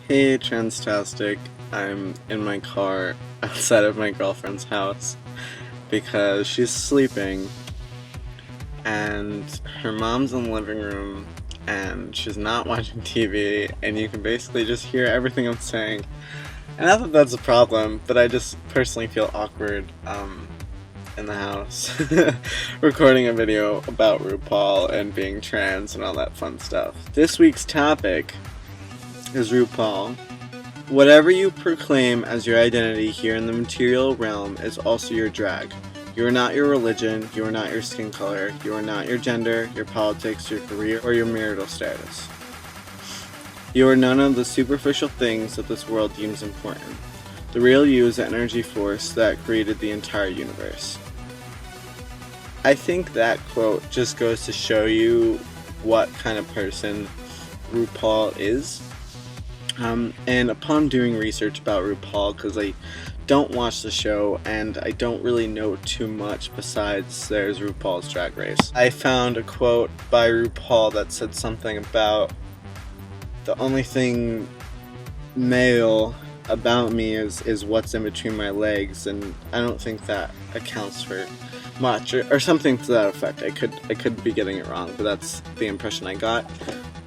Hey, Transtastic. I'm in my car outside of my girlfriend's house because she's sleeping and her mom's in the living room and she's not watching TV and you can basically just hear everything I'm saying. And not that that's a problem, but I just personally feel awkward in the house recording a video about RuPaul and being trans and all that fun stuff. This week's topic is RuPaul. Whatever you proclaim as your identity here in the material realm is also your drag. You are not your religion, you are not your skin color, you are not your gender, your politics, your career, or your marital status. You are none of the superficial things that this world deems important. The real you is the energy force that created the entire universe. I think that quote just goes to show you what kind of person RuPaul is. And upon doing research about RuPaul, because I don't watch the show and I don't really know too much besides there's RuPaul's Drag Race, I found a quote by RuPaul that said something about the only thing male about me is what's in between my legs, and I don't think that accounts for much, or something to that effect. I could be getting it wrong, but that's the impression I got.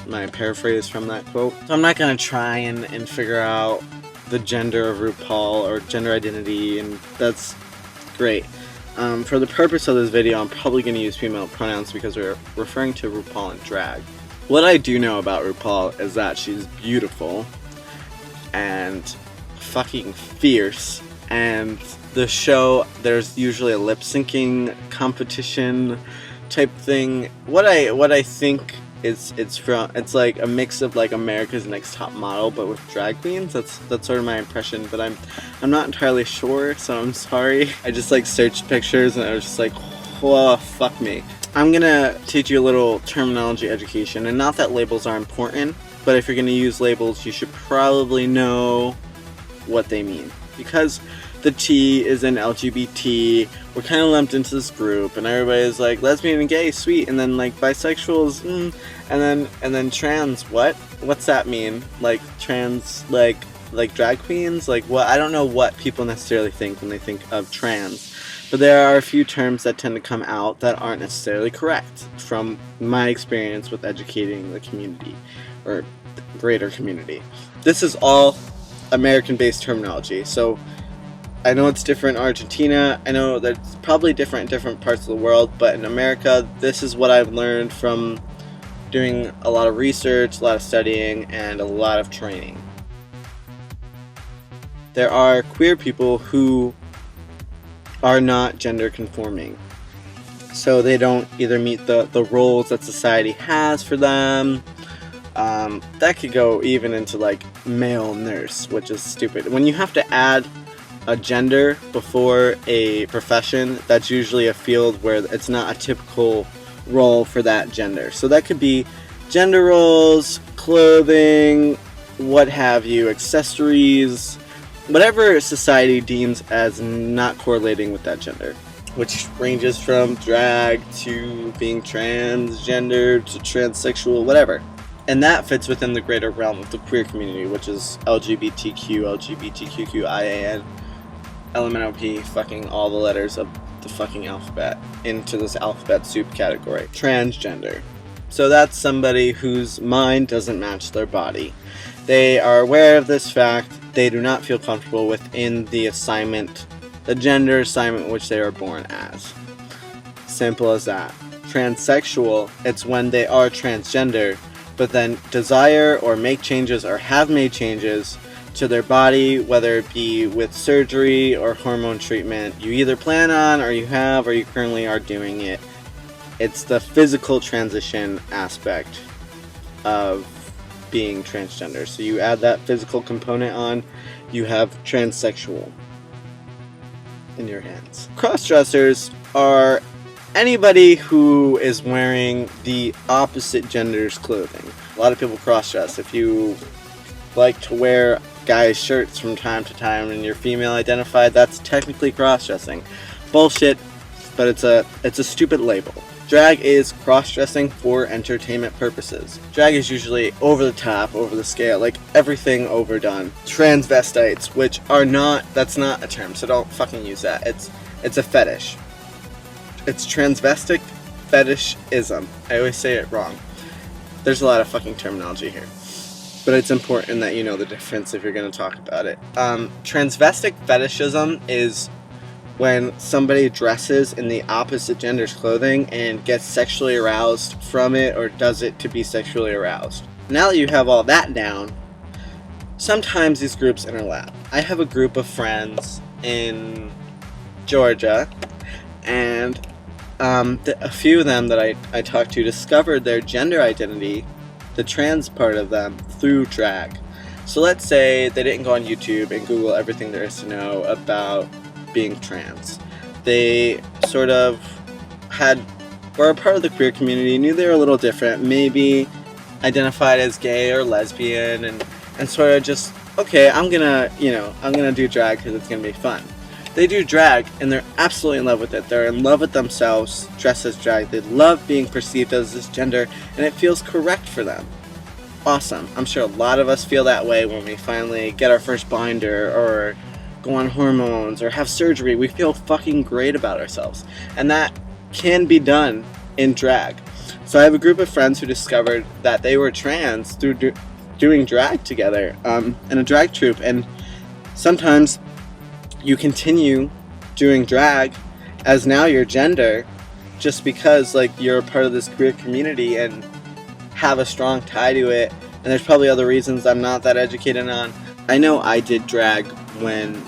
My paraphrase from that quote. So I'm not gonna try and figure out the gender of RuPaul or gender identity, and that's great. For the purpose of this video, I'm probably gonna use female pronouns because we're referring to RuPaul in drag. What I do know about RuPaul is that she's beautiful and fucking fierce, and the show, there's usually a lip syncing competition type thing. What I think it's like a mix of like America's Next Top Model but with drag queens. That's sort of my impression, but I'm not entirely sure, so I'm sorry. I just like searched pictures and I was just like, whoa, fuck me. I'm gonna teach you a little terminology education, and not that labels are important, but if you're gonna use labels you should probably know what they mean, because the T is in LGBT. We're kind of lumped into this group, and everybody's like lesbian and gay, sweet, and then like bisexuals, and then trans. What's that mean? Like trans, like drag queens? Like what? I don't know what people necessarily think when they think of trans, but there are a few terms that tend to come out that aren't necessarily correct from my experience with educating the community or the greater community. This is all American-based terminology, so I know it's different in Argentina, I know that it's probably different in different parts of the world, but in America, this is what I've learned from doing a lot of research, a lot of studying, and a lot of training. There are queer people who are not gender conforming, so they don't either meet the roles that society has for them. That could go even into like male nurse, which is stupid. When you have to add a gender before a profession, that's usually a field where it's not a typical role for that gender. So that could be gender roles, clothing, what have you, accessories, whatever society deems as not correlating with that gender, which ranges from drag to being transgender to transsexual, whatever. And that fits within the greater realm of the queer community, which is LGBTQ, LGBTQIAN, LMNOP, fucking all the letters of the fucking alphabet into this alphabet soup category. Transgender. So that's somebody whose mind doesn't match their body. They are aware of this fact. They do not feel comfortable within the assignment, the gender assignment which they are born as. Simple as that. Transsexual, it's when they are transgender, but then desire or make changes or have made changes to their body, whether it be with surgery or hormone treatment. You either plan on, or you have, or you currently are doing it. It's the physical transition aspect of being transgender. So you add that physical component on, you have transsexual in your hands. Crossdressers are anybody who is wearing the opposite gender's clothing. A lot of people crossdress. If you like to wear guys' shirts from time to time and you're female identified, that's technically cross-dressing. Bullshit, but it's a stupid label. Drag is cross-dressing for entertainment purposes. Drag is usually over the top, over the scale, like everything overdone. Transvestites, which are not, that's not a term, so don't fucking use that. It's a fetish. It's transvestic fetishism. I always say it wrong. There's a lot of fucking terminology here. But it's important that you know the difference if you're going to talk about it. Transvestic fetishism is when somebody dresses in the opposite gender's clothing and gets sexually aroused from it or does it to be sexually aroused. Now that you have all that down, sometimes these groups interlap. I have a group of friends in Georgia, and a few of them that I talked to discovered their gender identity, the trans part of them, through drag. So let's say they didn't go on YouTube and Google everything there is to know about being trans. They sort of were a part of the queer community, knew they were a little different, maybe identified as gay or lesbian, and sort of just, okay, I'm gonna do drag because it's gonna be fun. They do drag and they're absolutely in love with it. They're in love with themselves, dressed as drag. They love being perceived as this gender, and it feels correct for them. Awesome. I'm sure a lot of us feel that way when we finally get our first binder or go on hormones or have surgery. We feel fucking great about ourselves, and that can be done in drag. So I have a group of friends who discovered that they were trans through doing drag together in a drag troupe, and sometimes you continue doing drag as now your gender just because like you're a part of this queer community and have a strong tie to it, and there's probably other reasons I'm not that educated on. I know I did drag when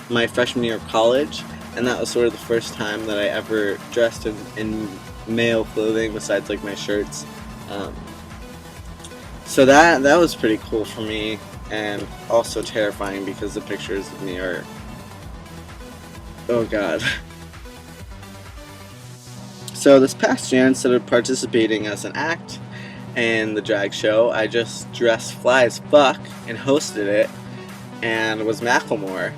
my freshman year of college, and that was sort of the first time that I ever dressed in male clothing besides like my shirts. So that was pretty cool for me, and also terrifying because the pictures of me are, oh god. So this past year, instead of participating as an act in the drag show, I just dressed fly as fuck and hosted it and was Macklemore.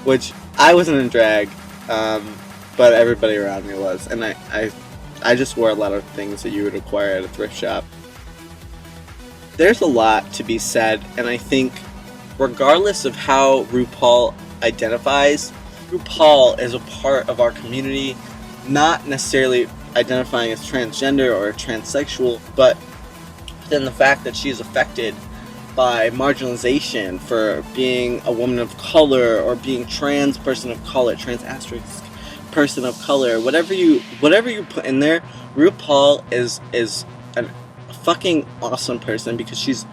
Which I wasn't in drag, but everybody around me was, and I just wore a lot of things that you would acquire at a thrift shop. There's a lot to be said, and I think regardless of how RuPaul identifies, RuPaul is a part of our community, not necessarily identifying as transgender or transsexual, but then the fact that she's affected by marginalization for being a woman of color or being trans person of color, trans asterisk person of color, whatever you put in there. RuPaul is a fucking awesome person because she's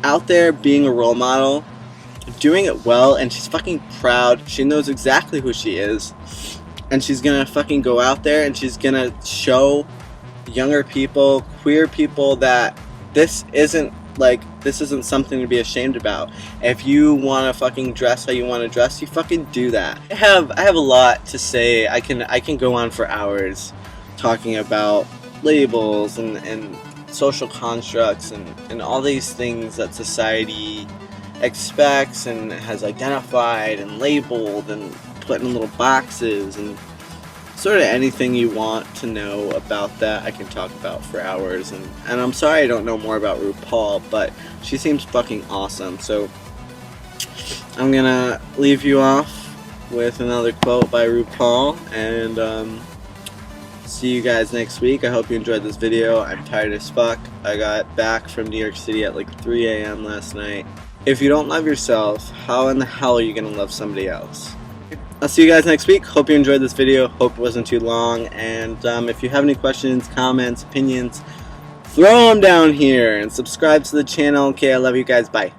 out there being a role model, doing it well, and she's fucking proud. She knows exactly who she is, and she's gonna fucking go out there and she's gonna show younger people, queer people, that this isn't something to be ashamed about. If you want to fucking dress how you want to dress, you fucking do that. I have a lot to say. I can go on for hours talking about labels and social constructs and all these things that society expects and has identified and labeled and put in little boxes, and sort of anything you want to know about that I can talk about for hours. And I'm sorry I don't know more about RuPaul, but she seems fucking awesome. So I'm gonna leave you off with another quote by RuPaul, and see you guys next week. I hope you enjoyed this video. I'm tired as fuck. I got back from New York City at like 3 a.m. last night. If you don't love yourself, how in the hell are you gonna love somebody else? I'll see you guys next week. Hope you enjoyed this video. Hope it wasn't too long. And if you have any questions, comments, opinions, throw them down here and subscribe to the channel. Okay, I love you guys. Bye.